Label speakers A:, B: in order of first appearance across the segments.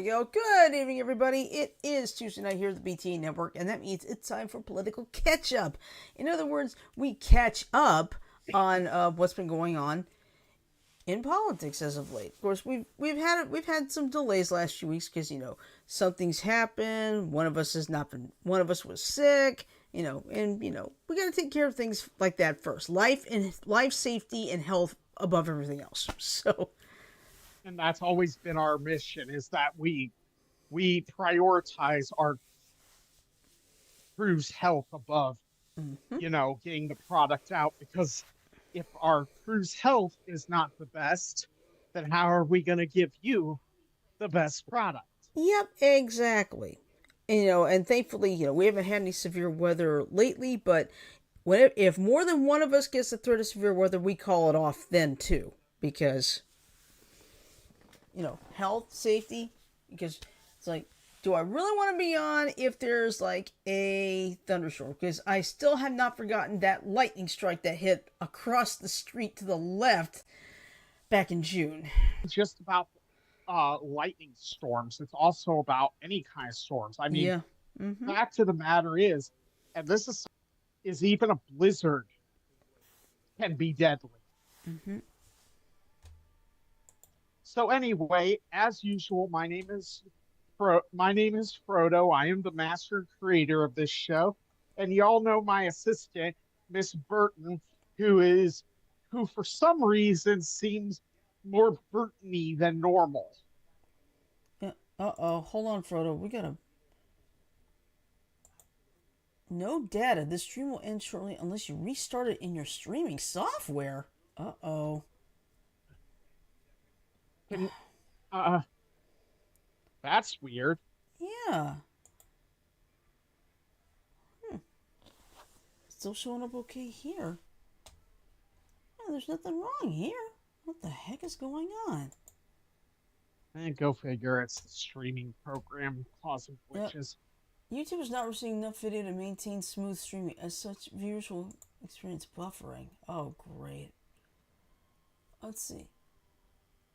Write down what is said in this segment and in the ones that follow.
A: go. Good evening, everybody. It is Tuesday night here at the BTA Network, and that means it's time for political catch-up. In other words, we catch up on what's been going on in politics as of late. Of course, we've had some delays last few weeks because something's happened. One of us has not been. One of us was sick. And we got to take care of things like that first. Life safety and health above everything else. So.
B: And that's always been our mission, is that we prioritize our crew's health above
A: Mm-hmm.
B: getting the product out, because if our crew's health is not the best, then how are we going to give you the best product?
A: Yep, exactly. And thankfully, we haven't had any severe weather lately, but if more than one of us gets the threat of severe weather, we call it off then too. Because, health, safety, because it's like, do I really want to be on if there's like a thunderstorm? Because I still have not forgotten that lightning strike that hit across the street to the left back in June.
B: Just about lightning storms. It's also about any kind of storms. I mean,
A: Yeah. Mm-hmm.
B: fact of the matter and this is even a blizzard can be deadly.
A: Mm-hmm.
B: So anyway, as usual, my name is Frodo. I am the master creator of this show, and y'all know my assistant, Miss Burton, who for some reason seems more Burtony than normal.
A: Yeah. Uh-oh. Hold on, Frodo. We gotta... No data. This stream will end shortly unless you restart it in your streaming software. Uh-oh.
B: And uh, that's weird.
A: Yeah. Still showing up okay here. Yeah, there's nothing wrong here. What the heck is going on?
B: And go figure, it's the streaming program causing
A: Yep.
B: glitches.
A: YouTube is not receiving enough video to maintain smooth streaming. As such, viewers will experience buffering. Oh, great. Let's see.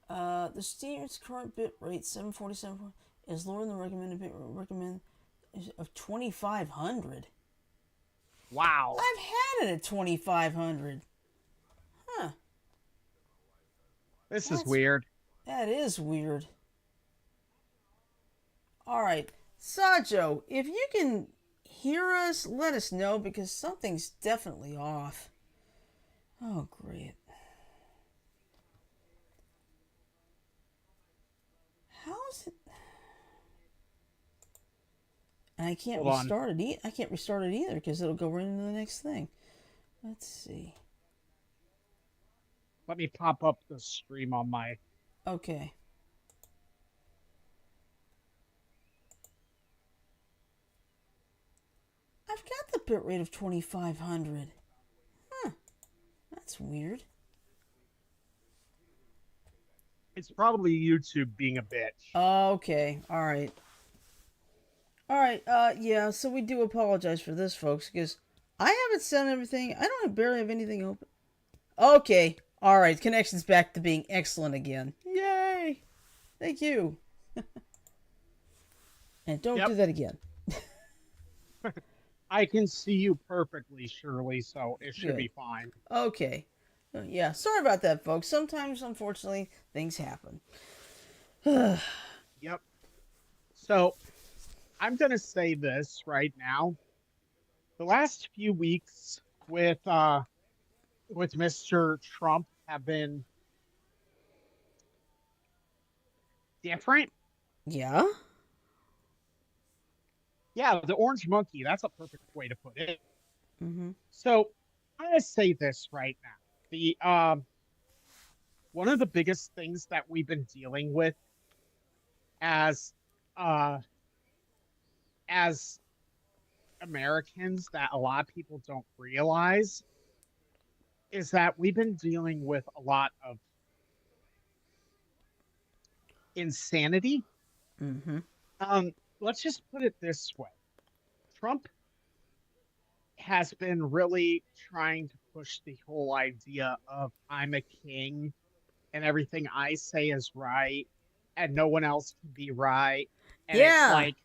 A: The stream's current bit rate, 747, is lower than the recommended bit rate of 2500.
B: Wow.
A: I've had it at 2500. Huh.
B: This is weird.
A: That is weird. Alright. Sajo, if you can hear us, let us know, because something's definitely off. Oh, great. How is it? And I can't restart it. I can't restart it either because it'll go right into the next thing. Let's see.
B: Let me pop up the stream on my...
A: Okay. I've got the bitrate of 2500. Huh. That's weird.
B: It's probably YouTube being a bitch.
A: Okay. Alright. Alright, yeah, so we do apologize for this, folks, because I haven't sent everything. I don't barely have anything open. Okay. Alright, connection's back to being excellent again. Yay! Thank you. And don't do that again.
B: I can see you perfectly, Shirley, so it should be fine.
A: Okay. Yeah, sorry about that, folks. Sometimes, unfortunately, things happen.
B: Yep. So, I'm going to say this right now. The last few weeks with Mr. Trump have been different.
A: Yeah?
B: Yeah, the orange monkey, that's a perfect way to put it.
A: Mm-hmm.
B: So, I'm going to say this right now. The one of the biggest things that we've been dealing with as Americans that a lot of people don't realize is that we've been dealing with a lot of insanity.
A: Mm-hmm.
B: Let's just put it this way. Trump has been really trying to push the whole idea of I'm a king and everything I say is right. and no one else can be right. And it's
A: Yeah.
B: like,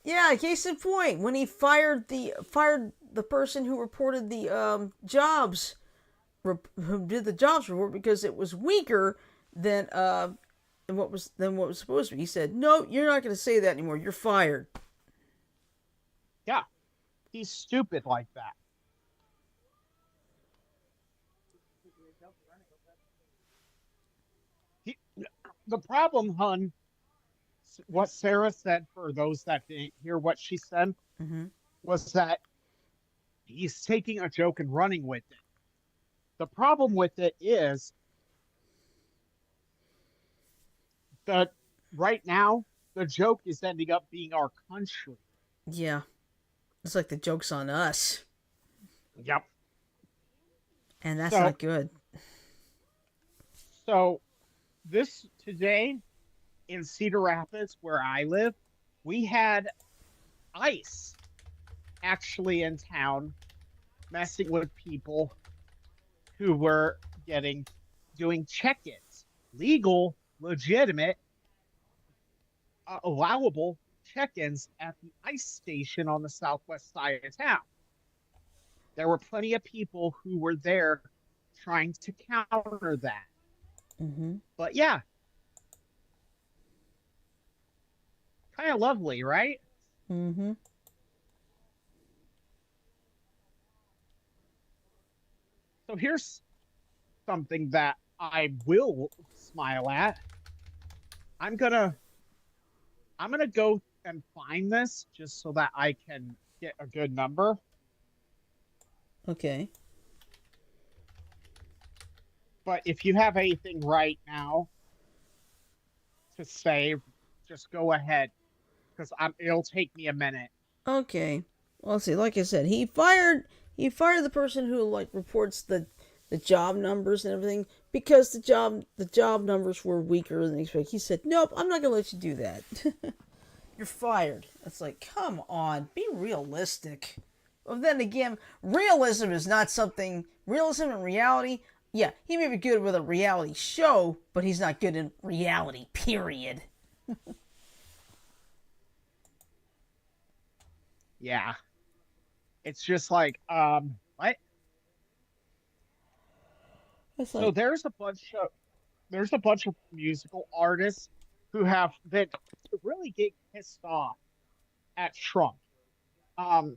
A: Yeah, case in point, when he fired the person who reported the jobs who did the jobs report because it was weaker than than what was supposed to be. He said, "No, you're not going to say that anymore. You're fired."
B: yeah, he's stupid like that. He, the problem, hun, what Sarah said, for those that didn't hear what she said,
A: Mm-hmm.
B: was that he's taking a joke and running with it. The problem with it is that right now, the joke is ending up being our country.
A: Yeah, it's like the joke's on us,
B: Yep.
A: and that's
B: So,
A: not good.
B: so this today in Cedar Rapids, where I live, we had ICE actually in town messing with people who were getting doing check-ins, legal, legitimate, allowable check-ins at the ICE station on the southwest side of town. There were plenty of people who were there trying to counter that.
A: Mm-hmm.
B: But yeah, kind of lovely, right?
A: Mm-hmm.
B: So here's something that I will smile at. I'm gonna I'm gonna go and find this just so that I can get a good number.
A: Okay.
B: But if you have anything right now to say, just go ahead because it'll take me a minute.
A: Okay. Well, let's see. Like I said, he fired the person who like reports the job numbers and everything because the job numbers were weaker than expected. He said, "Nope, I'm not gonna let you do that. You're fired." It's like, come on, be realistic. Well, then again, realism is not something. Realism and reality. Yeah, he may be good with a reality show, but he's not good in reality. Period.
B: Yeah. It's just like, what?
A: It's
B: So
A: like,
B: there's a bunch of musical artists who have that really get pissed off at Trump. Um,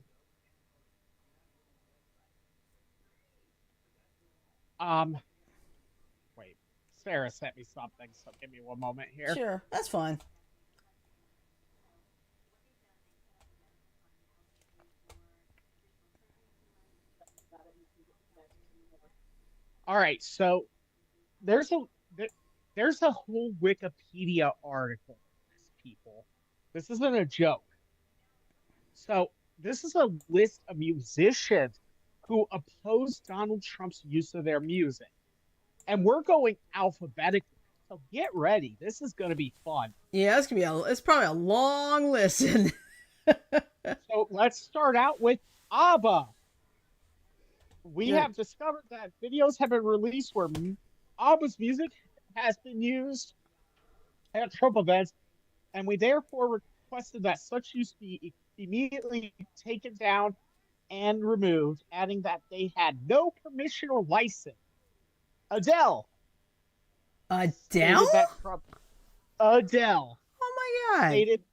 B: um, wait, Sarah sent me something, so give me one moment here.
A: sure, that's fine.
B: All right, so there's a there's a whole Wikipedia article on this, people. This isn't a joke. So this is a list of musicians who oppose Donald Trump's use of their music. And we're going alphabetically. So get ready. This is going to be fun.
A: Yeah, it's probably a long listen.
B: So let's start out with ABBA. We
A: Yeah.
B: have discovered that videos have been released where ABBA's music has been used at Trump events, and we therefore requested that such use be immediately taken down and removed, adding that they had no permission or license. Adele
A: Adele?
B: stated that Trump Adele
A: Oh my god.
B: stated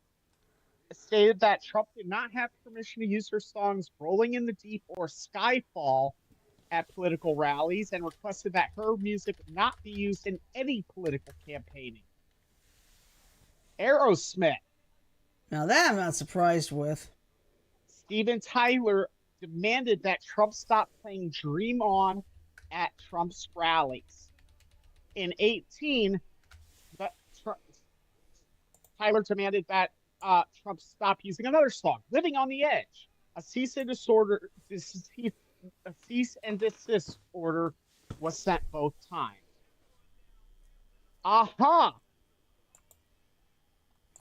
B: stated that Trump did not have permission to use her songs "Rolling in the Deep" or "Skyfall" at political rallies, and requested that her music not be used in any political campaigning. Aerosmith,
A: Now that I'm not surprised with.
B: Steven Tyler demanded that Trump stop playing "Dream On" at Trump's rallies. In 18, the, Tyler demanded that Trump stop using another song, "Living on the Edge." A cease and desist order was sent both times. Aha!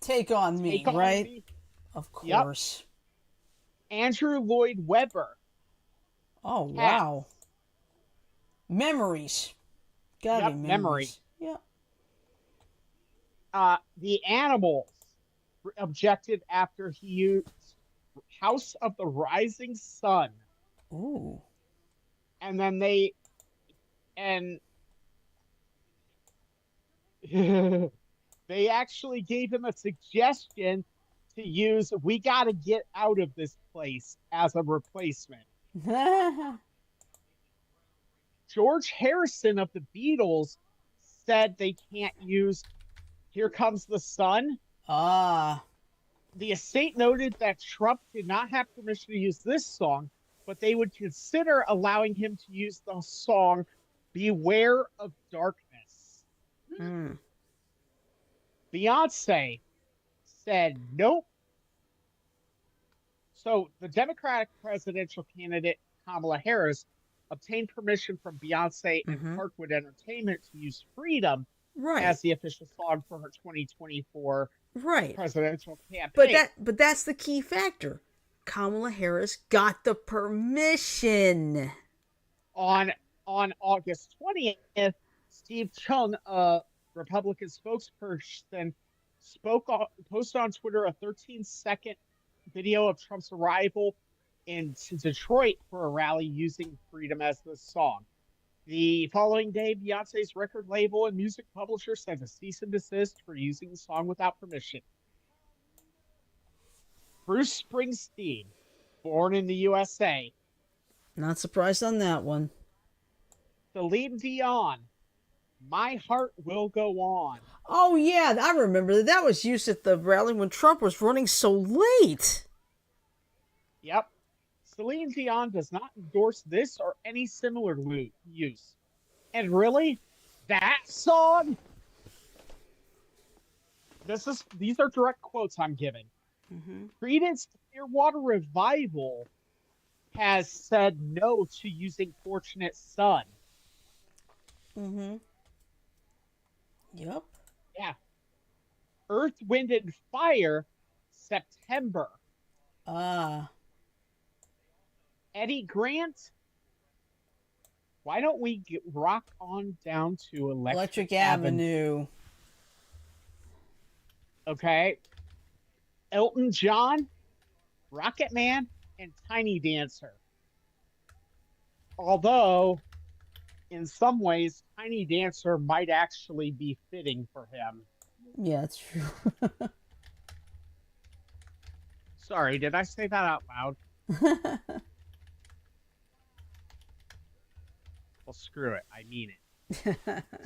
A: Take on me,
B: Take on
A: right?
B: me.
A: Of
B: Yep.
A: course.
B: Andrew Lloyd Webber.
A: Oh wow.
B: Cats.
A: Memories. Gotta be
B: Yep. Memory.
A: memories. Yeah.
B: The Animals objected after he used House of the Rising Sun.
A: Ooh.
B: And then and they actually gave him a suggestion to use We Gotta Get Out of This Place as a replacement. George Harrison of the Beatles said they can't use Here Comes the Sun.
A: Ah.
B: The estate noted that Trump did not have permission to use this song, but they would consider allowing him to use the song Beware of Darkness.
A: Mm.
B: Beyonce said nope. So the Democratic presidential candidate Kamala Harris obtained permission from Beyonce and
A: Mm-hmm.
B: Parkwood Entertainment to use Freedom
A: Right.
B: as the official song for her 2024
A: Right.
B: presidential
A: But
B: campaign.
A: that's the key factor. Kamala Harris got the permission.
B: On August 20th, Steve Chung, a Republican spokesperson, posted on Twitter a 13-second video of Trump's arrival into Detroit for a rally using Freedom as the song. The following day, Beyonce's record label and music publisher sent a cease and desist for using the song without permission. Bruce Springsteen, born in the USA.
A: Not surprised on that one.
B: Celine Dion, My Heart Will Go On.
A: Oh yeah, I remember that. That was used at the rally when Trump was running so late.
B: Yep. Celine Dion does not endorse this or any similar use. And really, that song? These are direct quotes I'm giving.
A: Mm-hmm.
B: Creedence Clearwater Revival has said no to using Fortunate Son.
A: Mm-hmm. Yep.
B: Yeah. Earth, Wind, and Fire, September.
A: Ah.
B: Eddie Grant, why don't we rock on down to Electric
A: Avenue.
B: Okay. Elton John, Rocket Man, and Tiny Dancer. Although, in some ways, Tiny Dancer might actually be fitting for him.
A: Yeah, that's true.
B: Sorry, did I say that out loud? Well, screw it. I mean it.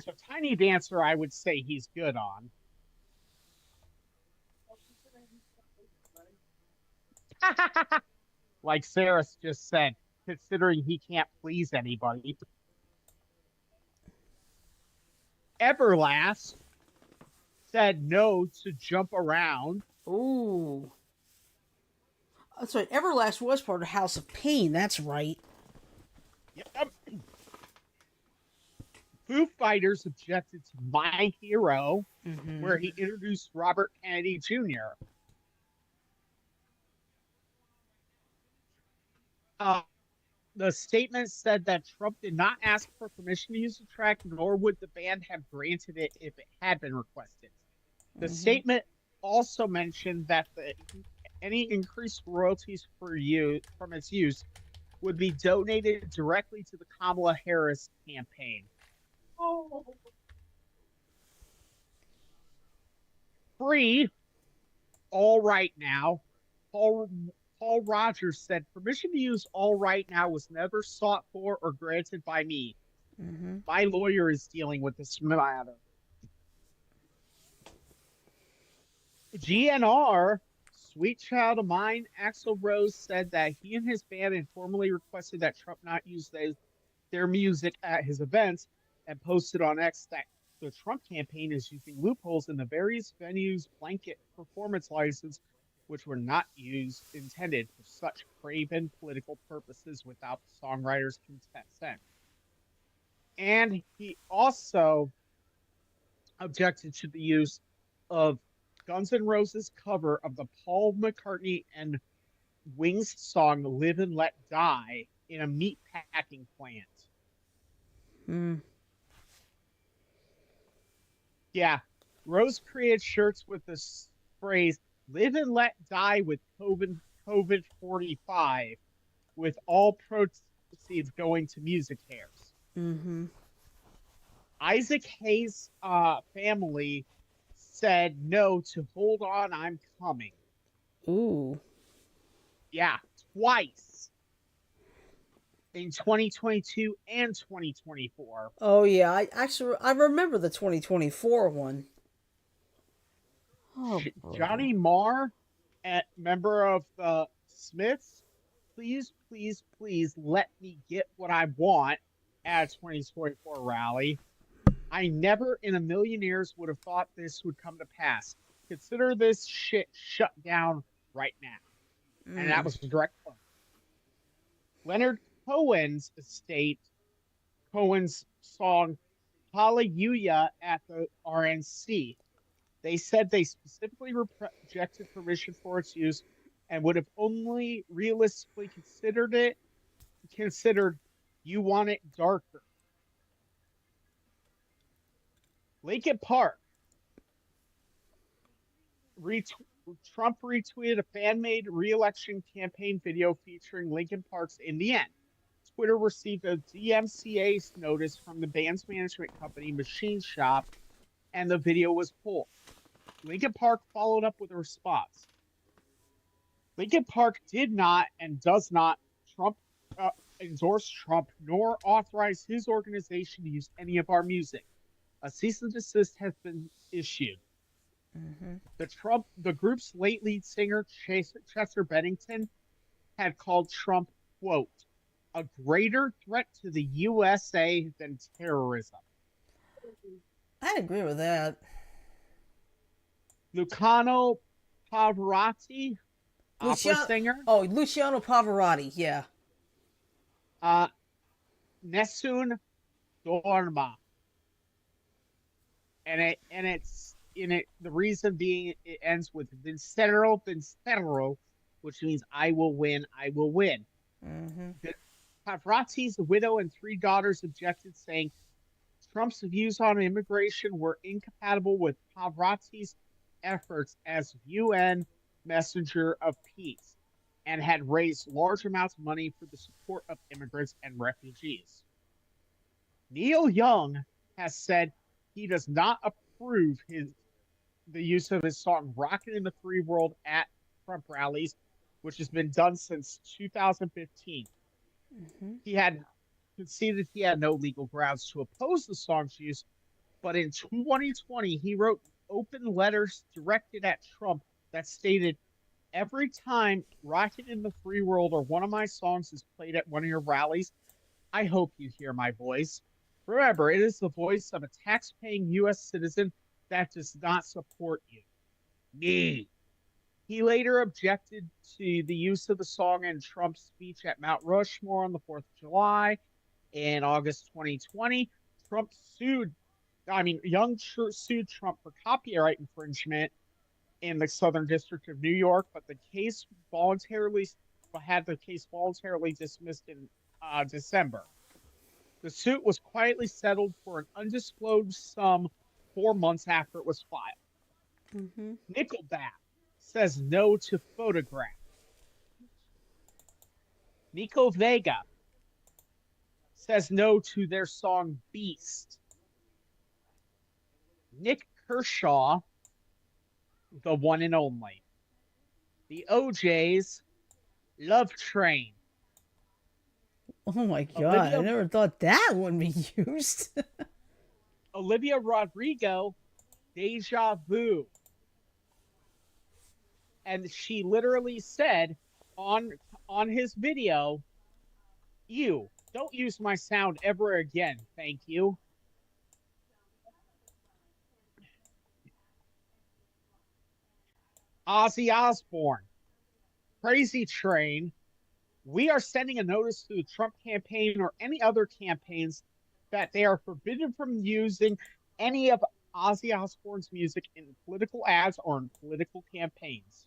B: So Tiny Dancer, I would say he's good on. Like Sarah just said, considering he can't please anybody. Everlast said no to Jump Around.
A: Ooh. That's right. Everlast was part of House of Pain. That's right.
B: Yep. Foo Fighters objected to My Hero,
A: Mm-hmm.
B: where he introduced Robert Kennedy Jr. The statement said that Trump did not ask for permission to use the track, nor would the band have granted it if it had been requested. The statement also mentioned that any increased royalties from its use would be donated directly to the Kamala Harris campaign. Oh. Free, All Right Now. Paul Rogers said, permission to use All Right Now was never sought for or granted by me.
A: Mm-hmm.
B: My lawyer is dealing with this matter. GNR, Sweet Child of Mine, Axl Rose said that he and his band informally requested that Trump not use their music at his events, and posted on X that the Trump campaign is using loopholes in the various venues' blanket performance license, which were not intended for such craven political purposes without the songwriter's consent. And he also objected to the use of Guns N' Roses' cover of the Paul McCartney and Wings song Live and Let Die in a meat packing plant.
A: Mm.
B: Yeah. Rose created shirts with the phrase "Live and Let Die with COVID 45," with all proceeds going to music hairs.
A: Mm-hmm.
B: Isaac Hayes' family said no to "Hold On, I'm Coming."
A: Ooh.
B: Yeah, twice in 2022 and 2024.
A: Oh yeah, I remember the 2024 one. Oh boy.
B: Johnny Marr, a member of the Smiths, please, please, please let me get what I want at a 2024 rally. I never in a million years would have thought this would come to pass. Consider this shit shut down right now. And that
A: Mm.
B: was a direct quote. Leonard Cohen's estate, Cohen's song Hallelujah at the RNC. They said they specifically rejected permission for its use and would have only realistically considered "You Want It Darker." Lincoln Park ret- Trump retweeted a fan-made re-election campaign video featuring Lincoln Park's "In the End." Twitter received a DMCA notice from the band's management company, Machine Shop, and the video was pulled. Lincoln Park followed up with a response. Lincoln Park did not and does not Trump uh, endorse Trump nor authorize his organization to use any of our music. A cease and desist has been issued.
A: Mm-hmm.
B: The group's late lead singer Chester Bennington had called Trump, quote, "a greater threat to the USA than terrorism."
A: I'd agree with that.
B: Luciano Pavarotti, opera
A: Luciano.
B: singer,
A: Oh, Luciano Pavarotti. Yeah.
B: uh, Nessun Dorma, and it's in it. The reason being it ends with "Vincero, Vincero," which means "I will win, I will win."
A: Mm-hmm.
B: Pavarotti's widow and three daughters objected, saying Trump's views on immigration were incompatible with Pavarotti's efforts as UN messenger of peace and had raised large amounts of money for the support of immigrants and refugees. Neil Young has said he does not approve the use of his song "Rockin' in the Free World" at Trump rallies, which has been done since 2015.
A: Mm-hmm.
B: He had conceded he had no legal grounds to oppose the song's use, but in 2020, he wrote open letters directed at Trump that stated, "Every time "Rocket in the Free World" or one of my songs is played at one of your rallies, I hope you hear my voice. Remember, it is the voice of a tax-paying U.S. citizen that does not support you. Me." He later objected to the use of the song in Trump's speech at Mount Rushmore on the 4th of July. In August 2020, Young sued Trump for copyright infringement in the Southern District of New York, but had the case voluntarily dismissed in December. The suit was quietly settled for an undisclosed sum 4 months after it was filed.
A: Mm-hmm.
B: Nickelback says no to Photograph. Nico Vega says no to their song "Beast." Nick Kershaw, the one and only. The OJ's "Love Train."
A: Oh my god! I
B: Olivia
A: never thought that would be used.
B: Olivia Rodrigo, "Deja Vu." And she literally said on his video, "You don't use my sound ever again, thank you." Ozzy Osbourne, "Crazy Train. We are sending a notice to the Trump campaign or any other campaigns that they are forbidden from using any of Ozzy Osbourne's music in political ads or in political campaigns."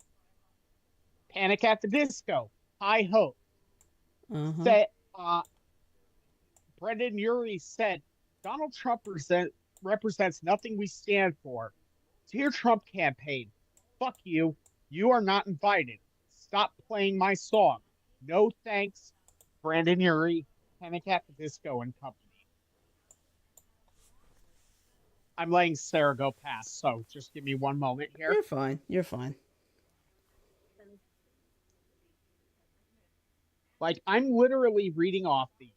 B: Panic at the Disco, "High Hope."
A: Uh huh.
B: Said, Brendan Urie said, "Donald Trump represents nothing we stand for. Dear Trump campaign, fuck you. You are not invited. Stop playing my song. No thanks, Brandon Urie, Panic at the Disco and Company. I'm letting Sarah go past, so just give me one moment here.
A: You're fine. You're fine.
B: Like I'm literally reading off these.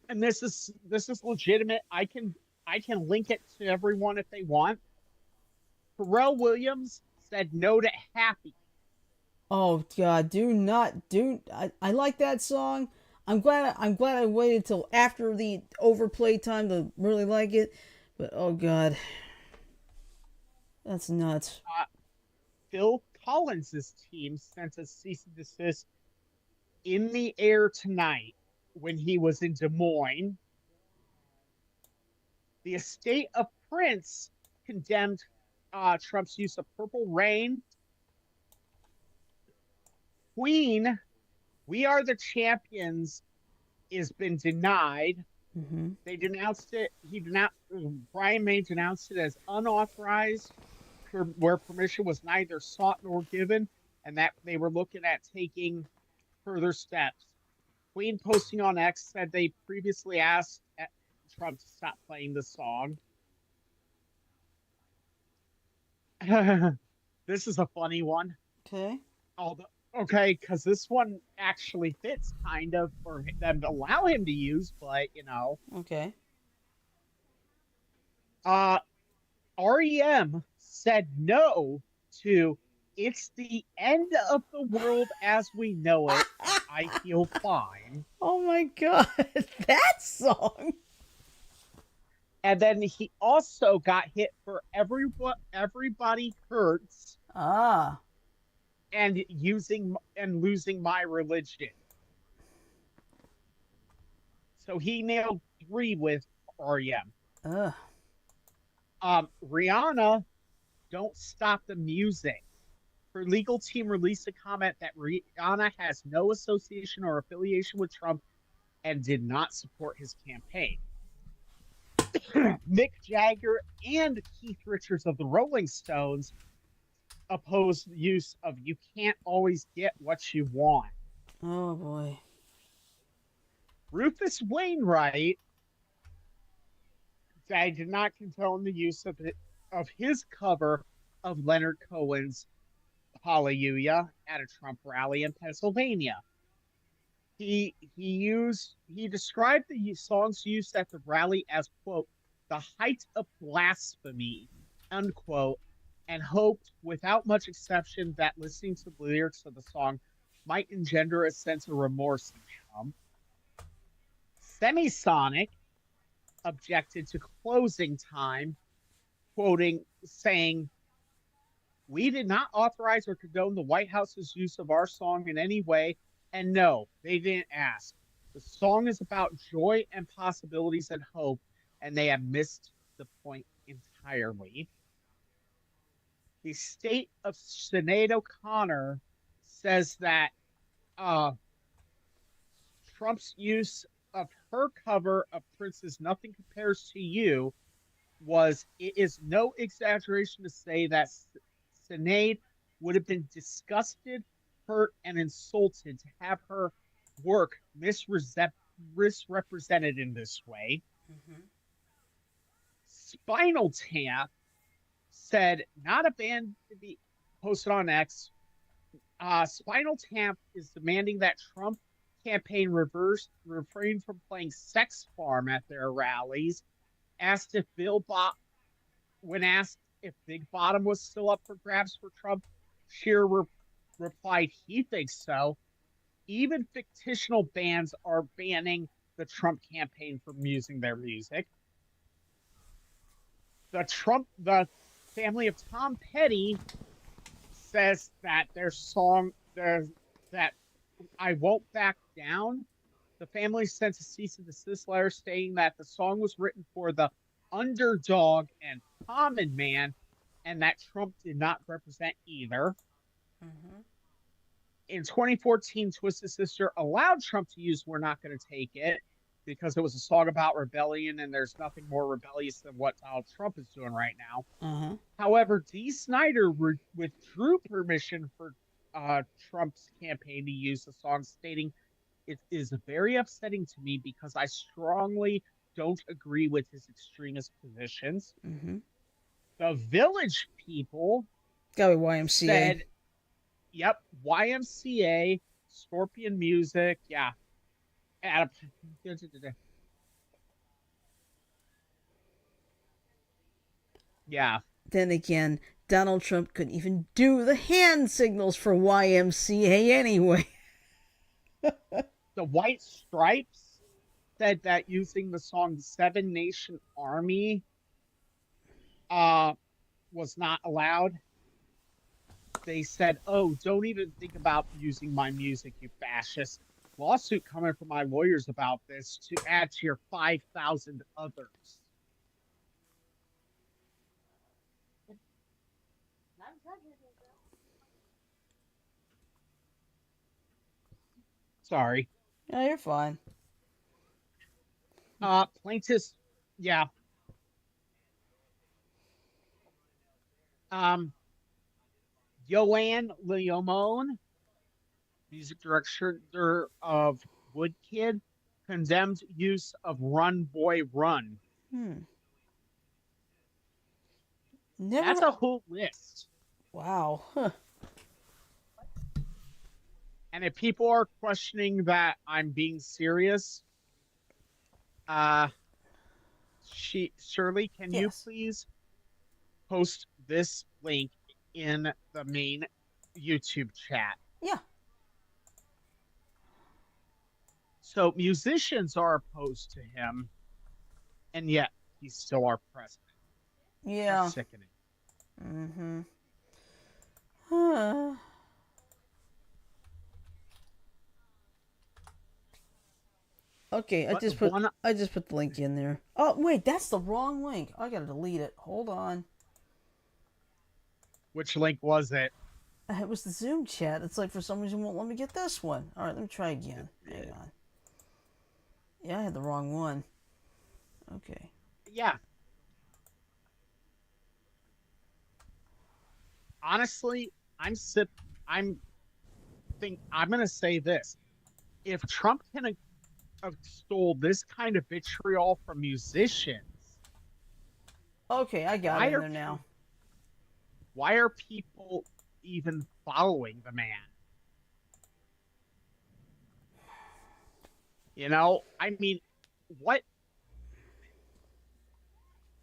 B: And this is legitimate. I can link it to everyone if they want. Pharrell Williams said no to Happy.
A: Oh God, do not do. I like that song. I'm glad I waited till after the overplay time to really like it. But oh God, that's nuts.
B: Phil Collins's team sent a cease and desist in the air tonight when he was in Des Moines. The estate of Prince condemned Trump's use of Purple Rain. Queen, We Are the Champions, has been denied.
A: Mm-hmm.
B: They denounced it. Brian May denounced it as unauthorized, where permission was neither sought nor given, and that they were looking at taking further steps. Queen posting on X said they previously asked Trump to stop playing the song. This is a funny one.
A: Okay.
B: Although, okay, because this one actually fits kind of for them to allow him to use, but
A: Okay.
B: uh, REM said no to "It's the End of the World as We Know It" and "I Feel Fine."
A: Oh my God, that song.
B: And then he also got hit for "Everybody Hurts"
A: Ah.
B: and "Losing My Religion." So he nailed three with REM.
A: Ugh.
B: Rihanna, "Don't Stop the Music." Her legal team released a comment that Rihanna has no association or affiliation with Trump and did not support his campaign. Mick Jagger and Keith Richards of the Rolling Stones opposed the use of "You Can't Always Get What You Want."
A: Oh boy.
B: Rufus Wainwright did not condone the use of his cover of Leonard Cohen's "Hallelujah" at a Trump rally in Pennsylvania. He described the song's use at the rally as, quote, "the height of blasphemy," unquote, and hoped without much exception that listening to the lyrics of the song might engender a sense of remorse in Trump. Semisonic objected to closing time, saying, "We did not authorize or condone the White House's use of our song in any way, and no, they didn't ask. The song is about joy and possibilities and hope, and they have missed the point entirely." The state of Sinead O'Connor says that uh, Trump's use of her cover of Prince's "Nothing Compares to You" it is no exaggeration to say that Sinead would have been disgusted, hurt, and insulted to have her work misrepresented in this way.
A: Mm-hmm.
B: Spinal Tap said, not a band to be posted on X. Spinal Tap is demanding that Trump campaign refrain from playing Sex Farm at their rallies. Asked if when asked if Big Bottom was still up for grabs for Trump, Scheer replied he thinks so. Even fictional bands are banning the Trump campaign from using their music. The family of Tom Petty says that that "I Won't Back Down." The family sent a cease and desist letter stating that the song was written for the underdog and common man, and that Trump did not represent either.
A: Mm-hmm.
B: In 2014, Twisted Sister allowed Trump to use "We're Not Gonna Take It." because it was a song about rebellion, and there's nothing more rebellious than what Donald Trump is doing right now.
A: Uh-huh.
B: However, Dee Snider withdrew permission for Trump's campaign to use the song, stating it is very upsetting to me because I strongly don't agree with his extremist positions.
A: Mm-hmm.
B: The Village People
A: Gotta be YMCA.
B: said, yep, YMCA, Scorpion Music, yeah. Adam, yeah.
A: Then again, Donald Trump couldn't even do the hand signals for YMCA anyway.
B: The White Stripes said that using the song Seven Nation Army uh, was not allowed. They said, oh, don't even think about using my music, you fascist. Lawsuit coming from my lawyers about this to add to your 5,000 others. Sorry.
A: No, you're fine.
B: Plaintiffs, yeah. Um, Joanne Leomone, music director of Woodkid, condemned use of Run Boy Run.
A: Hmm.
B: That's
A: Never.
B: a whole list.
A: Wow. Huh.
B: And if people are questioning that I'm being serious, uh, Shirley, can you
A: Yes.
B: please post this link in the main YouTube chat?
A: Yeah.
B: So musicians are opposed to him, and yet he's still our president.
A: Yeah.
B: That's sickening.
A: Mm-hmm. Huh. Okay,
B: But the one,
A: I just put the link in there. Oh wait, that's the wrong link. I gotta delete it. Hold on.
B: which link was it?
A: It was the Zoom chat. It's like for some reason it won't let me get this one. All right, let me try again. Hang on. Yeah, I had the wrong one. Okay.
B: Yeah. Honestly, I'm gonna say this. If Trump can extol this kind of vitriol from musicians,
A: Okay, I got
B: why
A: it in
B: are
A: there now.
B: why are people even following the man? I mean, what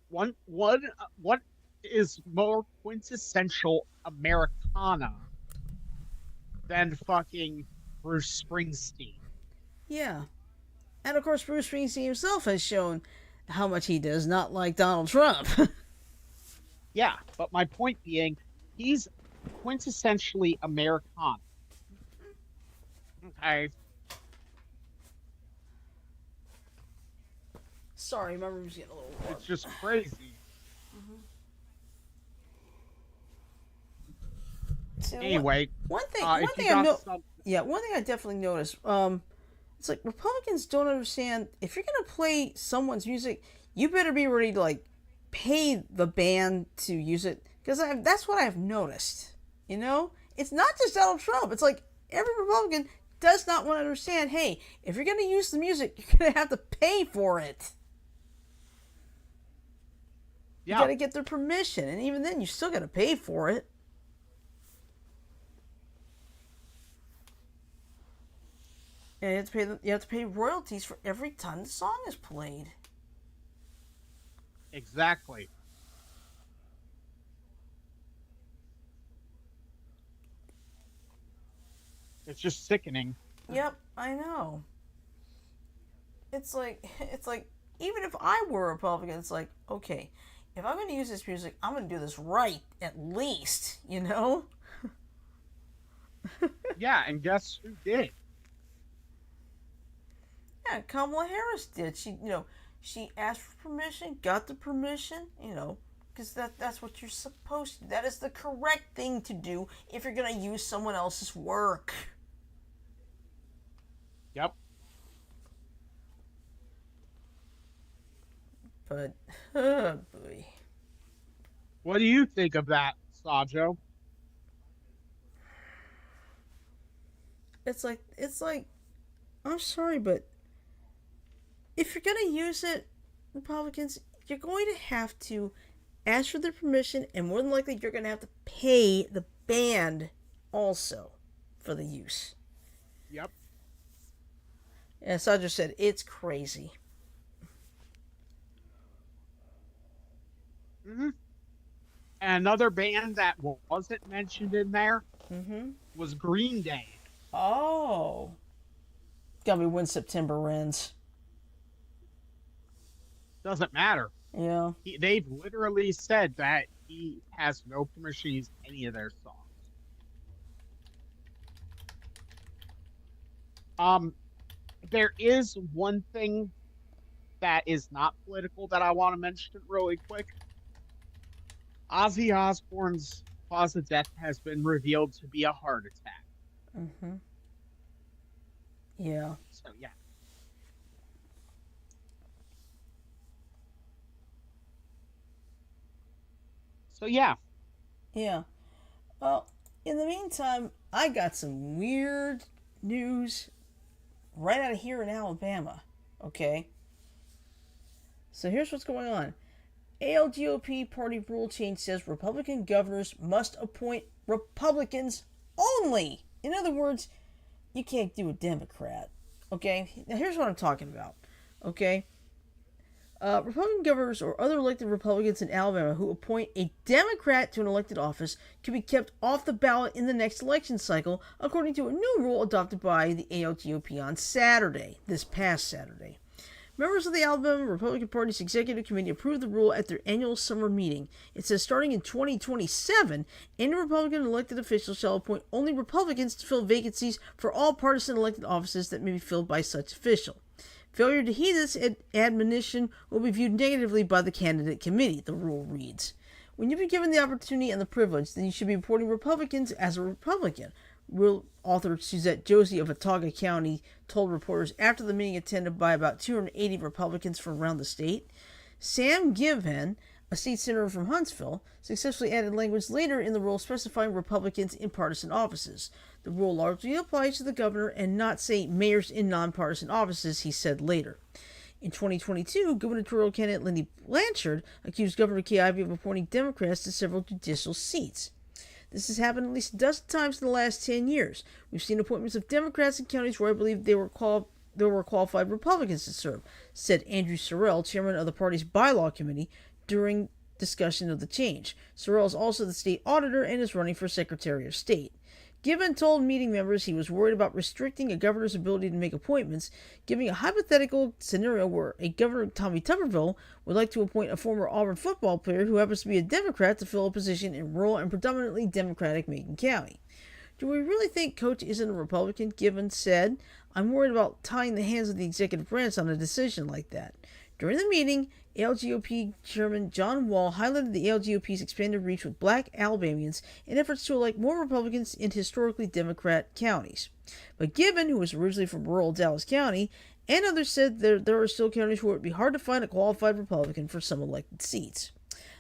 B: what is more quintessential Americana than fucking Bruce Springsteen?
A: Yeah. And of course, Bruce Springsteen himself has shown how much he does not like Donald Trump.
B: Yeah, but my point being, he's quintessentially Americana. Okay.
A: Sorry, my room's getting a little warm.
B: It's just crazy.
A: See,
B: Anyway,
A: one
B: if you
A: thing I
B: got
A: know,
B: some,
A: yeah, one thing I definitely noticed. It's like Republicans don't understand if you're gonna play someone's music, you better be ready to like pay the band to use it because that's what I've noticed. You know, it's not just Donald Trump. It's like every Republican does not want to understand. Hey, if you're gonna use the music, you're gonna have to pay for it. You
B: yeah,
A: gotta get their permission, and even then, you still gotta pay for it. And you have to pay royalties for every time the song is played.
B: exactly. It's just sickening.
A: Yep, I know. It's like even if I were a Republican, it's like, okay, if I'm gonna use this music, I'm gonna do this right at least, you know?
B: Yeah, and guess who did?
A: Yeah, Kamala Harris did. She asked for permission, got the permission, because that's what you're supposed to do. That is the correct thing to do if you're gonna use someone else's work.
B: Yep.
A: But, oh boy.
B: What do you think of that, Sajo?
A: It's like, I'm sorry, but if you're going to use it, Republicans, you're going to have to ask for their permission, and more than likely, you're going to have to pay the band also for the use.
B: Yep.
A: As Sandra said, it's crazy.
B: Hmm. Another band that wasn't mentioned in there
A: Mm-hmm.
B: was Green Day.
A: Oh. It's gonna be when September ends.
B: Doesn't matter.
A: Yeah.
B: They've literally said that he has no permission to use any of their songs. Um, there is one thing that is not political that I want to mention really quick. Ozzy Osbourne's cause of death has been revealed to be a heart attack.
A: Mm-hmm. Yeah.
B: So yeah. So yeah.
A: Yeah. Well, in the meantime, I got some weird news right out of here in Alabama. Okay. So here's what's going on. ALGOP party rule change says Republican governors must appoint Republicans only. In other words, you can't do a Democrat. Okay? Now here's what I'm talking about. Okay? Republican governors or other elected Republicans in Alabama who appoint a Democrat to an elected office can be kept off the ballot in the next election cycle, according to a new rule adopted by the ALGOP on Saturday, this past Saturday. Members of the Alabama Republican Party's executive committee approved the rule at their annual summer meeting. It says starting in 2027, any Republican elected official shall appoint only Republicans to fill vacancies for all partisan elected offices that may be filled by such official. Failure to heed this admonition will be viewed negatively by the candidate committee, the rule reads. When you've been given the opportunity and the privilege, then you should be appointing Republicans as a Republican. Rule author Suzette Josie of Watauga County told reporters after the meeting attended by about 280 Republicans from around the state. Sam Given, a state senator from Huntsville, successfully added language later in the rule specifying Republicans in partisan offices. The rule largely applies to the governor and not, say, mayors in nonpartisan offices, he said later. In 2022, gubernatorial candidate Lindy Blanchard accused Governor Kay Ivey of appointing Democrats to several judicial seats. This has happened at least a dozen times in the last 10 years. We've seen appointments of Democrats in counties where I believe there were qualified Republicans to serve, said Andrew Sorrell, chairman of the party's bylaw committee, during discussion of the change. Sorrell is also the state auditor and is running for Secretary of State. Gibbon told meeting members he was worried about restricting a governor's ability to make appointments, giving a hypothetical scenario where a Governor Tommy Tuberville would like to appoint a former Auburn football player who happens to be a Democrat to fill a position in rural and predominantly Democratic Macon County. Do we really think Coach isn't a Republican? Gibbon said. I'm worried about tying the hands of the executive branch on a decision like that. During the meeting, ALGOP Chairman John Wall highlighted the ALGOP's expanded reach with black Alabamians in efforts to elect more Republicans in historically Democrat counties. But Gibbon, who was originally from rural Dallas County, and others said there are still counties where it would be hard to find a qualified Republican for some elected seats.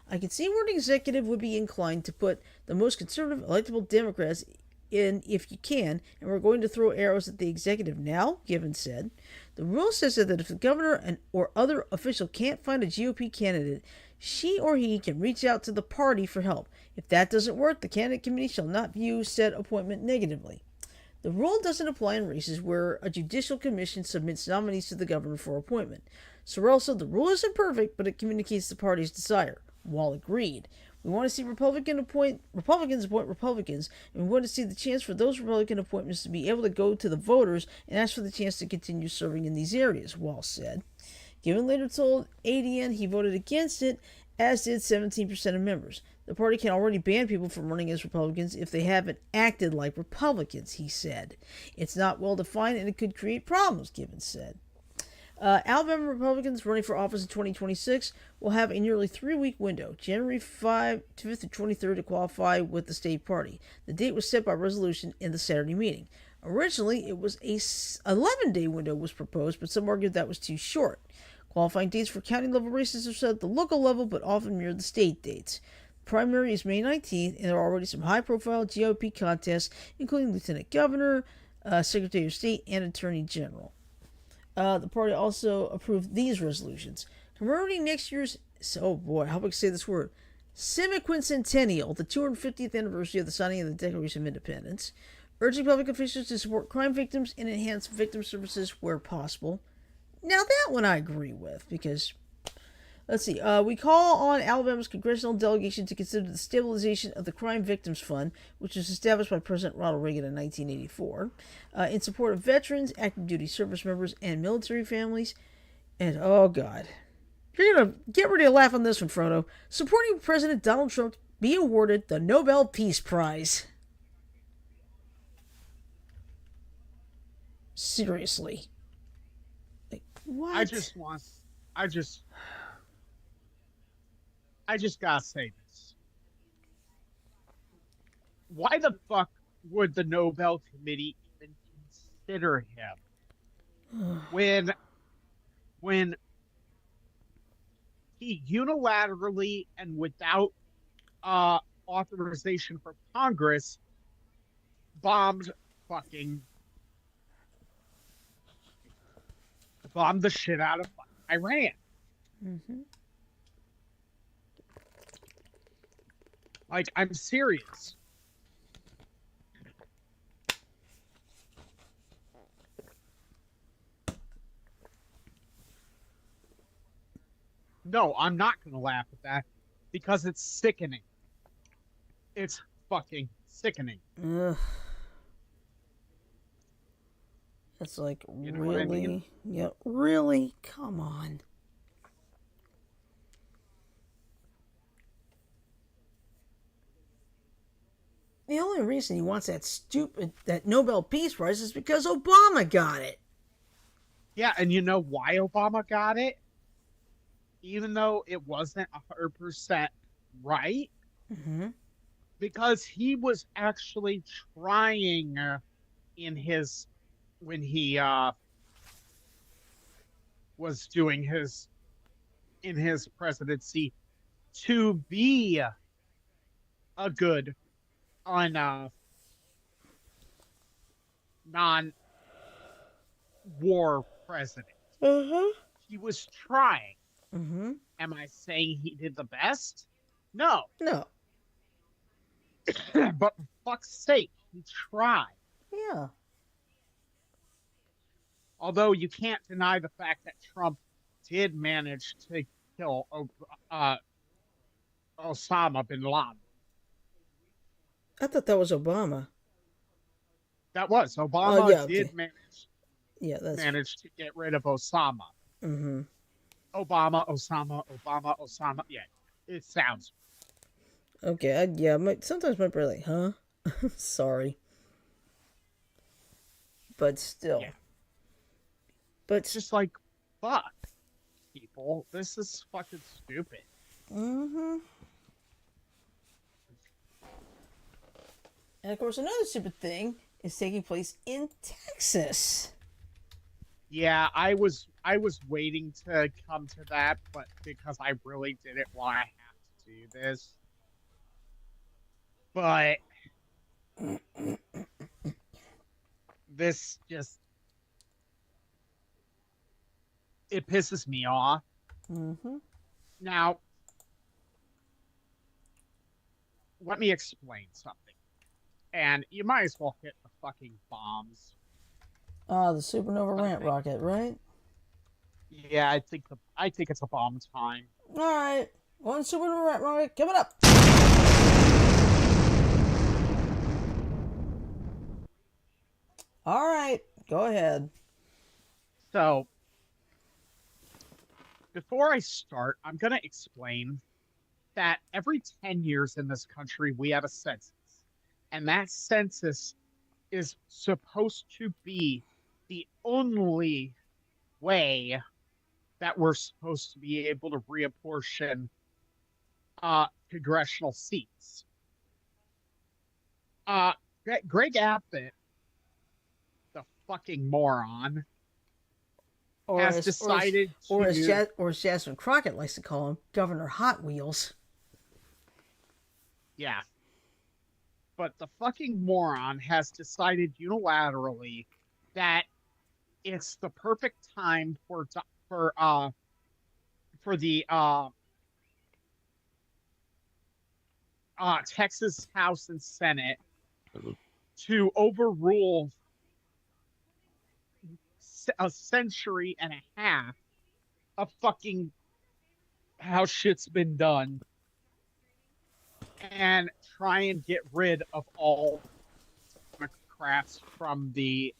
A: I can see where an executive would be inclined to put the most conservative electable Democrats in if you can, and we're going to throw arrows at the executive now, Gibbon said. The rule says that if the governor or other official can't find a GOP candidate, she or he can reach out to the party for help. If that doesn't work, the candidate committee shall not view said appointment negatively. The rule doesn't apply in races where a judicial commission submits nominees to the governor for appointment. Sorrell said the rule isn't perfect, but it communicates the party's desire. Wall agreed. We want to see Republicans appoint Republicans, and we want to see the chance for those Republican appointments to be able to go to the voters and ask for the chance to continue serving in these areas, Wall said. Gibbon later told ADN he voted against it, as did 17% of members. The party can already ban people from running as Republicans if they haven't acted like Republicans, he said. It's not well defined and it could create problems, Gibbon said. Alabama Republicans running for office in 2026 will have a nearly 3-week window, January 5th to 23rd, to qualify with the state party. The date was set by resolution in the Saturday meeting. Originally, it was a 11-day window was proposed, but some argued that was too short. Qualifying dates for county level races are set at the local level but often mirror the state dates. The primary is May 19th, and there are already some high profile GOP contests, including Lieutenant Governor, Secretary of State, and Attorney General. The party also approved these resolutions. Commemorating next year's, oh boy, how do I say this word? Semiquincentennial, the 250th anniversary of the signing of the Declaration of Independence. Urging public officials to support crime victims and enhance victim services where possible. Now that one I agree with, because, let's see, we call on Alabama's congressional delegation to consider the stabilization of the Crime Victims Fund, which was established by President Ronald Reagan in 1984, in support of veterans, active duty service members, and military families. And, oh God, you're going to get ready to laugh on this one, Frodo. Supporting President Donald Trump be awarded the Nobel Peace Prize. Seriously. Like, what?
B: I just gotta say this. Why the fuck would the Nobel Committee even consider him when he unilaterally and without authorization from Congress bombed the shit out of Iran?
A: Mm-hmm.
B: Like, I'm serious. No, I'm not going to laugh at that because it's sickening. It's fucking sickening.
A: Ugh. It's like,
B: you know
A: really?
B: What I mean?
A: Yeah, really? Come on. The only reason he wants that Nobel Peace Prize is because Obama got it.
B: Yeah, and you know why Obama got it? Even though it wasn't 100% right,
A: Mm-hmm.
B: because he was actually trying when he was doing in his presidency to be a good on non-war president.
A: Uh-huh.
B: He was trying.
A: Mm-hmm.
B: Am I saying he did the best? No.
A: No.
B: But for fuck's sake, he tried.
A: Yeah.
B: Although you can't deny the fact that Trump did manage to kill Osama bin Laden.
A: I thought that was Obama.
B: That was
A: Oh,
B: Obama
A: yeah, okay.
B: did
A: that's
B: manage to get rid of Osama.
A: Mm-hmm.
B: Osama. Yeah, it sounds.
A: Okay, sometimes my brain like, huh? Sorry. But still.
B: Yeah.
A: But
B: It's just like, fuck, people. This is fucking stupid.
A: mm-hmm. And of course, another stupid thing is taking place in Texas.
B: Yeah, I was waiting to come to that, but because I really didn't want to have to do this. But this just it pisses me off.
A: Mm-hmm.
B: Now, let me explain something. And you might as well hit the fucking bombs.
A: The supernova rant rocket, right?
B: Yeah, I think it's a bomb time.
A: All right, one supernova rant rocket coming up. All right, go ahead.
B: So, before I start, I'm going to explain that every 10 years in this country, we have a census. And that census is supposed to be the only way that we're supposed to be able to reapportion congressional seats. Greg Abbott, the fucking moron,
A: or
B: has
A: as or as
B: decided to,
A: or as Jasmine Crockett likes to call him, Governor Hot Wheels.
B: yeah, but the fucking moron has decided unilaterally that it's the perfect time for uh for the Texas House and Senate to overrule a century and a half of fucking how shit's been done and try and get rid of all Democrats from being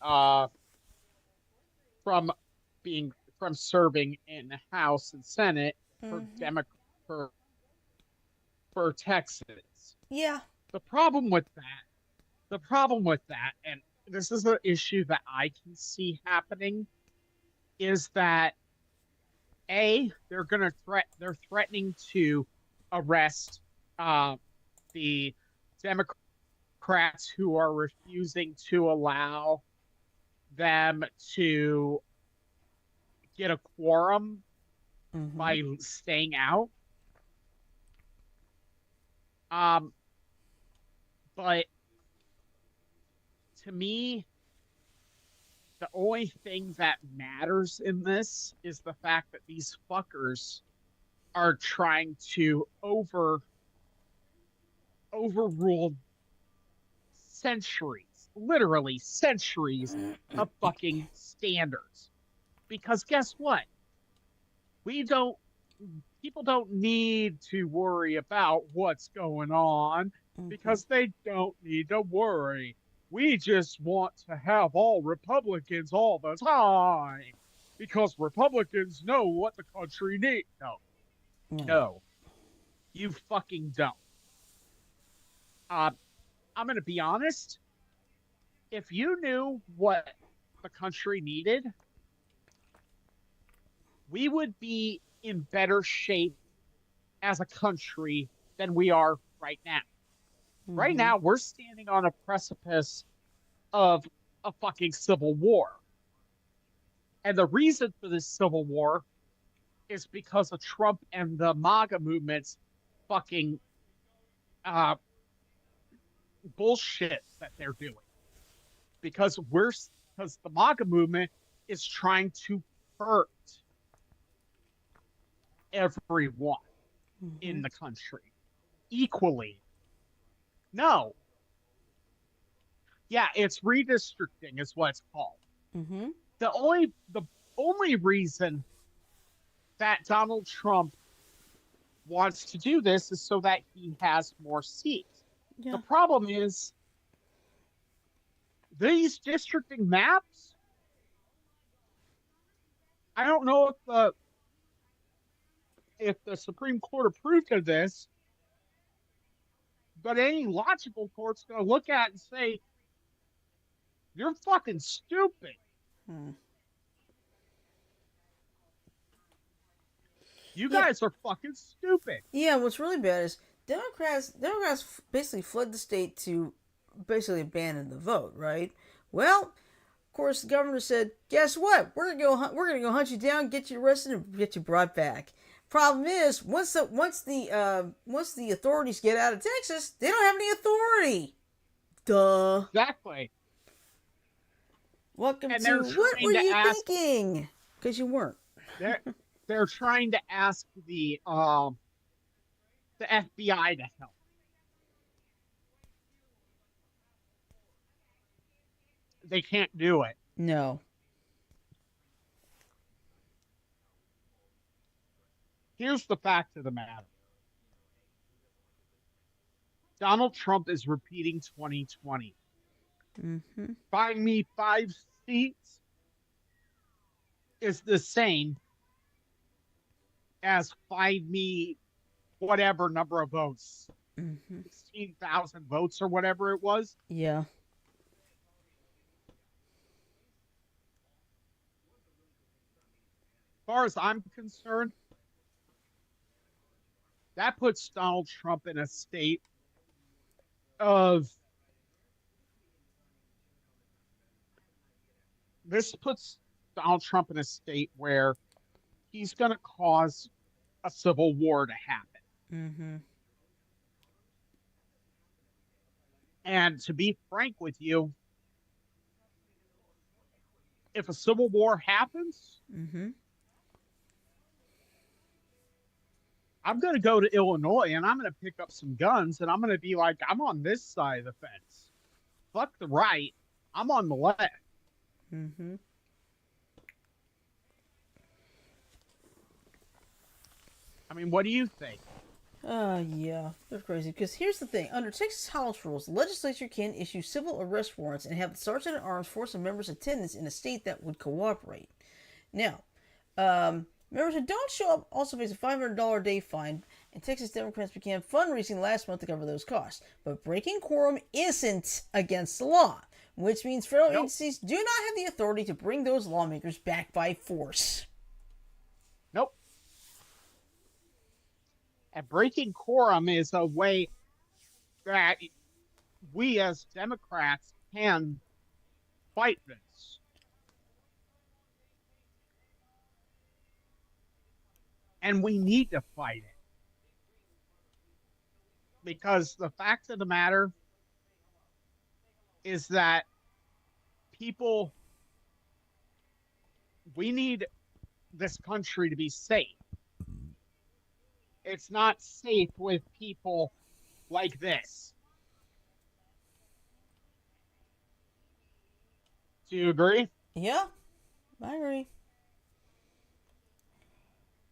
B: from serving in the House and Senate for
A: Mm-hmm.
B: Demo for Texas.
A: Yeah.
B: The problem with that, and this is an issue that I can see happening, is that they're threatening to arrest uh, the Democrats who are refusing to allow them to get a quorum
A: Mm-hmm.
B: by staying out. Um, but to me, the only thing that matters in this is the fact that these fuckers are trying to overrule centuries, literally centuries of fucking standards. Because guess what? We don't People don't need to worry about what's going on
A: Mm-hmm.
B: because they don't need to worry. We just want to have all Republicans all the time because Republicans know what the country needs. No,
A: No.
B: no, you fucking don't. Uh, I'm going to be honest. If you knew what the country needed, we would be in better shape as a country than we are right now. Right
A: Mm-hmm.
B: now, we're standing on a precipice of a fucking civil war. And the reason for this civil war is because of Trump and the MAGA movement's fucking uh, bullshit that they're doing. Because the MAGA movement is trying to hurt everyone
A: Mm-hmm.
B: in the country equally. No, yeah, it's redistricting is what it's called.
A: Mm-hmm.
B: The only reason that Donald Trump wants to do this is so that he has more seats. The
A: Yeah.
B: problem is these districting maps. I don't know if the Supreme Court approved of this, but any logical court's going to look at it and say you're fucking stupid.
A: Hmm.
B: You
A: Yeah.
B: guys are fucking stupid.
A: Yeah. What's really bad is Democrats basically fled the state to basically abandon the vote. Right. Well, of course, the governor said, "Guess what? We're gonna go hunt you down, get you arrested, and get you brought back." Problem is, once the authorities get out of Texas, they don't have any authority. Duh.
B: Exactly.
A: Welcome
B: And they're
A: to What Were
B: trying to
A: You
B: ask
A: Thinking? Because you weren't.
B: they're they're trying to ask the FBI to help. They can't do it.
A: No.
B: Here's the fact of the matter. Donald Trump is repeating 2020.
A: Mm-hmm.
B: Find me 5 seats is the same as find me whatever number of votes,
A: Mm-hmm.
B: 16,000 votes or whatever it was.
A: Yeah.
B: As far as I'm concerned, that puts Donald Trump in a state of this puts Donald Trump in a state where he's going to cause a civil war to happen.
A: Mm-hmm.
B: And to be frank with you, if a civil war happens,
A: Mm-hmm.
B: I'm going to go to Illinois and I'm going to pick up some guns and I'm going to be like, I'm on this side of the fence. Fuck the right. I'm on the left.
A: Mm-hmm.
B: I mean, what do you think?
A: Yeah, they're crazy. Because here's the thing: under Texas House rules, the legislature can issue civil arrest warrants and have the sergeant at arms force a member's attendance in a state that would cooperate. Now, members who don't show up also face a $500 day fine, and Texas Democrats began fundraising last month to cover those costs. But breaking quorum isn't against the law, which means federal
B: Nope.
A: agencies do not have the authority to bring those lawmakers back by force.
B: Nope. And breaking quorum is a way that we as Democrats can fight this. And we need to fight it. Because the fact of the matter is that people, we need this country to be safe. It's not safe with people like this. Do you agree?
A: Yeah, I agree.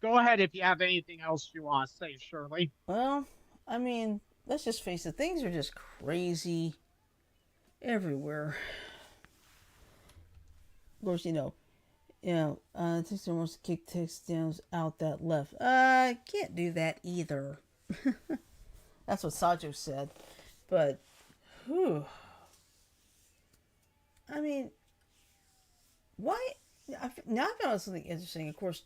B: Go ahead if you have anything else you want to say, Shirley.
A: Well, I mean, let's just face it, things are just crazy everywhere. Of course, Texas wants to kick takedowns out that left. Can't do that either. That's what Sajo said. But, whew. I mean, why? Now I found something interesting. Of course,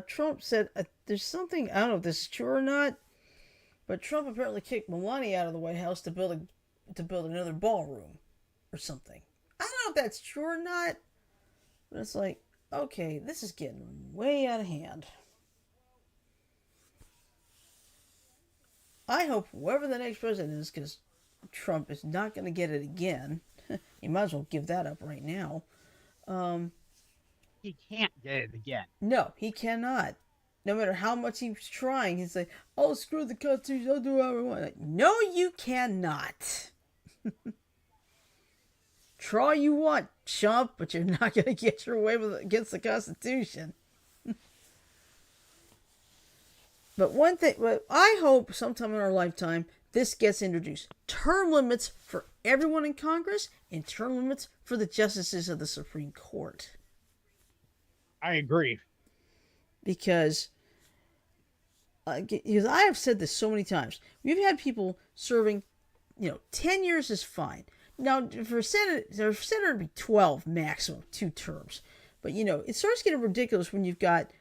A: Trump said there's something, I don't know if this is true or not, but Trump apparently kicked Melania out of the White House to build another ballroom or something. I don't know if that's true or not, but it's like, okay, this is getting way out of hand. I hope whoever the next president is, because Trump is not going to get it again. You might as well give that up right now.
B: He can't get it again.
A: No, he cannot. No matter how much he's trying, he's like, "Oh, screw the Constitution. I'll do whatever I want." Like, no, you cannot. Try you want, chump, but you're not going to get your way against the Constitution. But one thing, but I hope sometime in our lifetime this gets introduced: term limits for everyone in Congress and term limits for the justices of the Supreme Court.
B: I agree.
A: Because I have said this so many times. We've had people serving, 10 years is fine. Now, for senator to be 12 maximum, 2 terms. But, it starts getting ridiculous when you've got,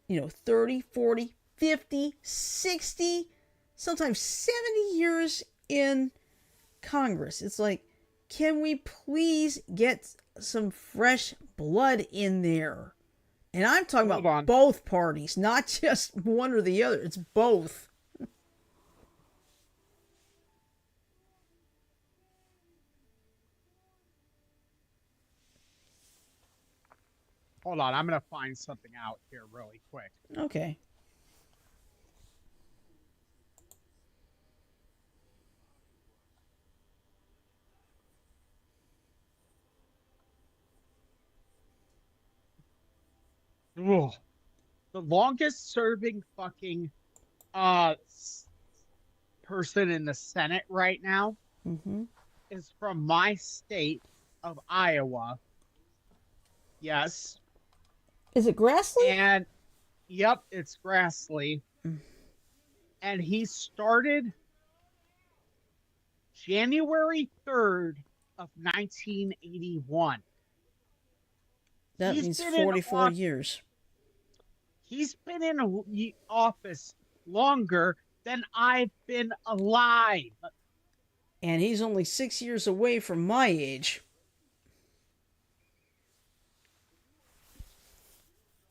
A: 30, 40, 50, 60, sometimes 70 years in Congress. It's like, can we please get some fresh blood in there? And I'm talking about both parties, not just one or the other. It's both.
B: Hold on, I'm going to find something out here really quick.
A: Okay.
B: Ugh. The longest serving fucking person in the Senate right now is from my state of Iowa. Yes.
A: Is it Grassley?
B: And yep, it's Grassley. And he started January 3rd of 1981.
A: That means 44 years.
B: He's been in office longer than I've been alive.
A: And he's only 6 years away from my age.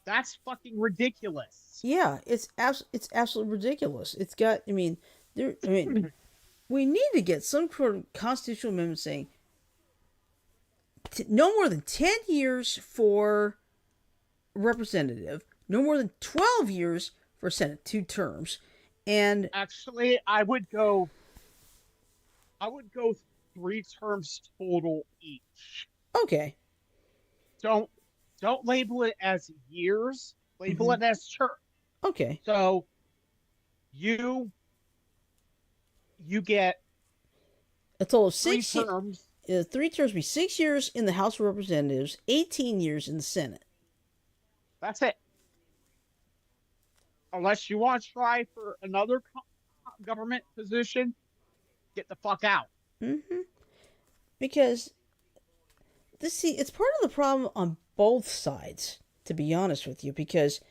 B: That's fucking ridiculous.
A: Yeah, it's absolutely ridiculous. It's got. I mean, there. I mean, we need to get some sort of constitutional amendment saying no more than 10 years for representative, no more than 12 years for Senate, 2 terms, and
B: Actually, I would go 3 terms total each.
A: okay,
B: Don't don't label it as years. Label
A: hmm
B: it as term.
A: okay,
B: So you you get
A: a total of
B: three
A: 6 years.
B: terms.
A: 3 terms be 6 years in the House of Representatives, 18 years in the Senate.
B: That's it. Unless you want to try for another government position, get the fuck out.
A: hmm Because it's part of the problem on both sides, to be honest with you. Because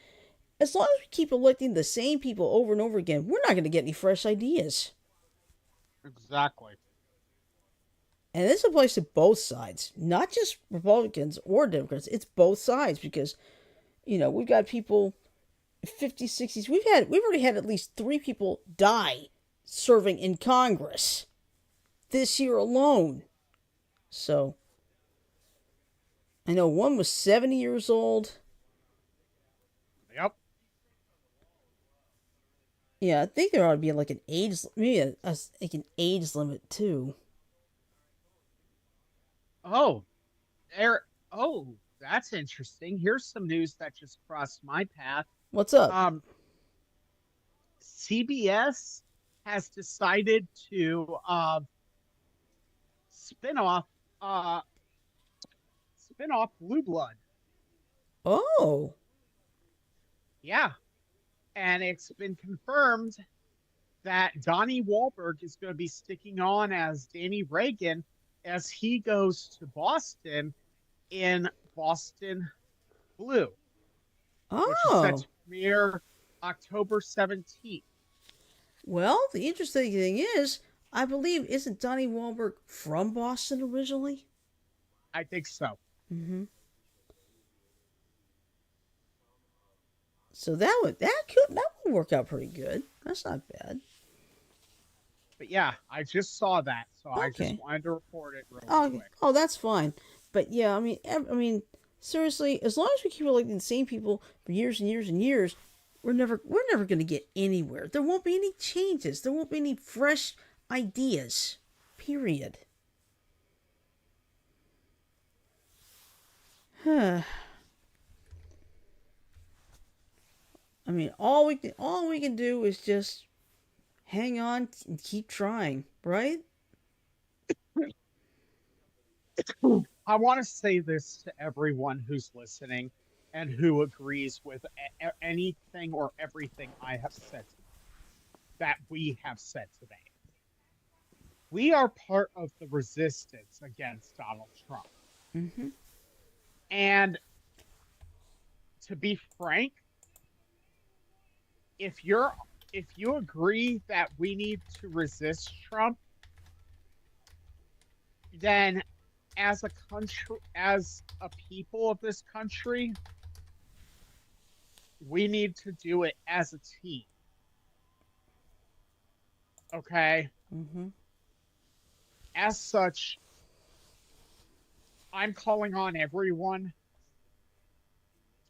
A: as long as we keep electing the same people over and over again, we're not going to get any fresh ideas.
B: Exactly.
A: And this applies to both sides, not just Republicans or Democrats. It's both sides because, we've got people 50s, 60s. We've already had at least 3 people die serving in Congress this year alone. So, I know one was 70 years old.
B: Yep.
A: Yeah, I think there ought to be like an age, maybe like an age limit too.
B: Oh, there. Oh, that's interesting. Here's some news that just crossed my path.
A: What's up?
B: Um, CBS has decided to spin off uh spin off Blue Blood.
A: Oh,
B: Yeah, and it's been confirmed that Donnie Wahlberg is going to be sticking on as Danny Reagan as he goes to Boston in Boston Blue, which is set
A: oh.
B: to premiere October 17th.
A: Well, the interesting thing is, I believe isn't Donnie Wahlberg from Boston originally?
B: I think so.
A: Mm-hmm. So that would work out pretty good. That's not bad.
B: But yeah, I just saw that, so I just
A: Okay.
B: wanted to report it real
A: Oh,
B: quick.
A: oh, that's fine. But yeah, I mean, seriously, as long as we keep electing the same people for years and years and years, we're never going to get anywhere. There won't be any changes. There won't be any fresh ideas. Period. I mean, all we can do is just hang on and keep trying, right?
B: I want to say this to everyone who's listening and who agrees with anything or everything I have said that we have said today. We are part of the resistance against Donald Trump.
A: Mm-hmm.
B: And to be frank, if you agree that we need to resist Trump, then as a country, as a people of this country, we need to do it as a team. Okay?
A: Mm-hmm.
B: As such, I'm calling on everyone,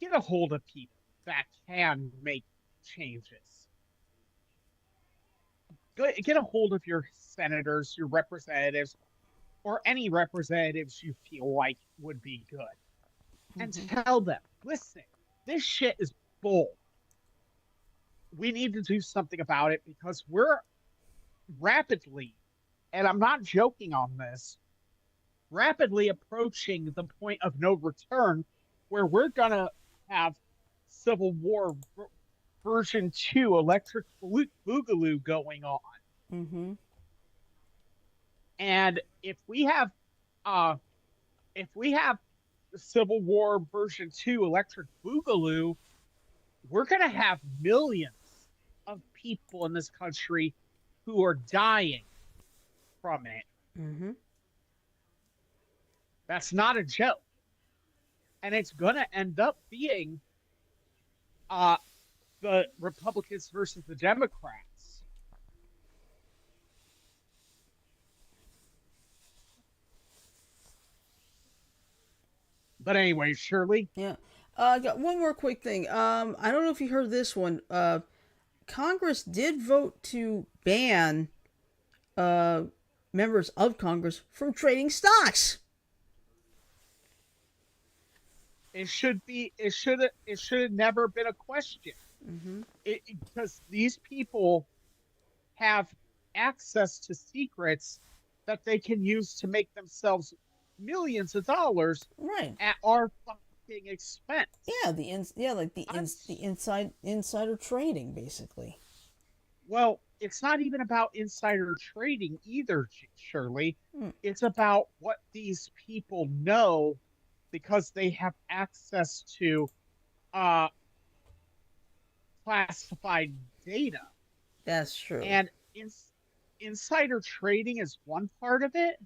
B: get a hold of people that can make changes. Get a hold of your senators, your representatives, or any representatives you feel like would be good. And
A: Mm-hmm.
B: tell them, listen, this shit is bull. We need to do something about it because we're rapidly, and I'm not joking on this, rapidly approaching the point of no return where we're going to have Civil War version 2 electric boogaloo going on.
A: Mm-hmm.
B: And uh if we have the Civil War version 2 electric boogaloo, we're going to have millions of people in this country who are dying from it.
A: Mm-hmm.
B: That's not a joke. And it's going to end up being uh, the Republicans versus the Democrats. But anyway, Shirley,
A: Yeah. I got one more quick thing. I don't know if you heard this one. Congress did vote to ban uh, members of Congress from trading stocks.
B: it should have never been a question.
A: Mm-hmm.
B: Because these people have access to secrets that they can use to make themselves millions of dollars
A: Right.
B: at our fucking expense.
A: Yeah. Like
B: I'm
A: the insider trading basically.
B: Well, it's not even about insider trading either, Shirley.
A: Mm.
B: It's about what these people know because they have access to uh, classified data.
A: That's true.
B: And insider trading is one part of it,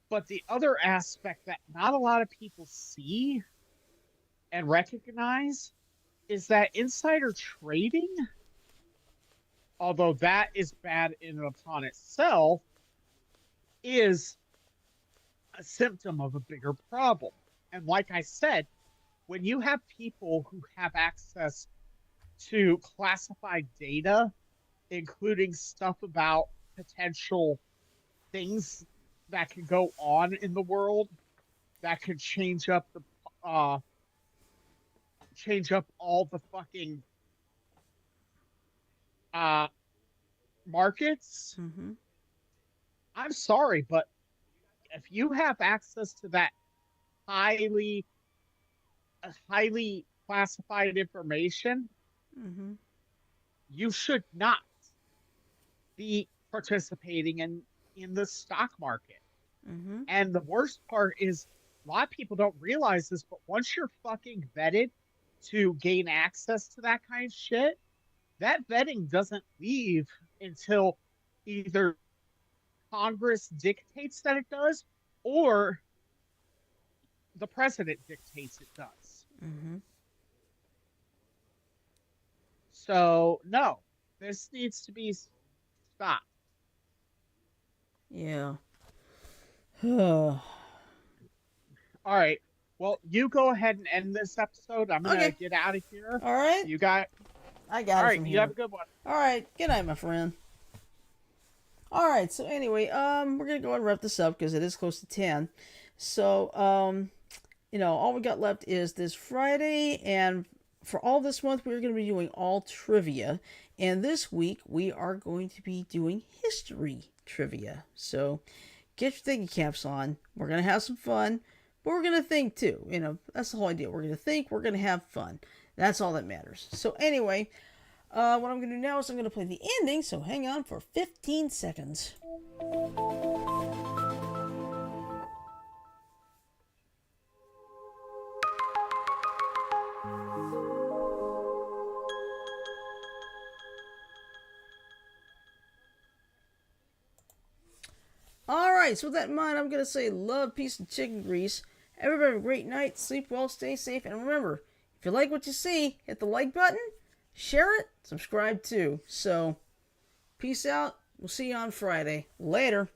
B: but the other aspect that not a lot of people see and recognize is that insider trading, although that is bad in and upon itself, is a symptom of a bigger problem. And like I said, when you have people who have access to classified data, including stuff about potential things that could go on in the world that could uh change up all the fucking uh markets.
A: Mm-hmm.
B: I'm sorry, but if you have access to that highly highly classified information,
A: Mm-hmm.
B: you should not be participating in the stock market.
A: Mm-hmm.
B: And the worst part is a lot of people don't realize this, but once you're fucking vetted to gain access to that kind of shit, that vetting doesn't leave until either Congress dictates that it does or the president dictates it does.
A: Mm-hmm.
B: So, no, this needs to be stopped.
A: Yeah.
B: All right. Well, you go ahead and end this episode. I'm going to
A: Okay.
B: get out of here.
A: All right.
B: You got,
A: I
B: all
A: got it
B: right.
A: from
B: You have
A: here.
B: a good one.
A: All right. Good night, my friend. All right. So anyway, we're gonna go and wrap this up because it is close to 10. So, all we got left is this Friday, and for all this month, we're gonna be doing all trivia, and this week we are going to be doing history trivia. So, get your thinking caps on. We're gonna have some fun, but we're gonna think too. That's the whole idea. We're gonna think. We're gonna have fun. That's all that matters. So anyway, what I'm going to do now is I'm going to play the ending, so hang on for 15 seconds. Alright, so with that in mind, I'm going to say love, peace, and chicken grease. Everybody have a great night, sleep well, stay safe, and remember, if you like what you see, hit the like button, share it, subscribe too. So, peace out. We'll see you on Friday. Later.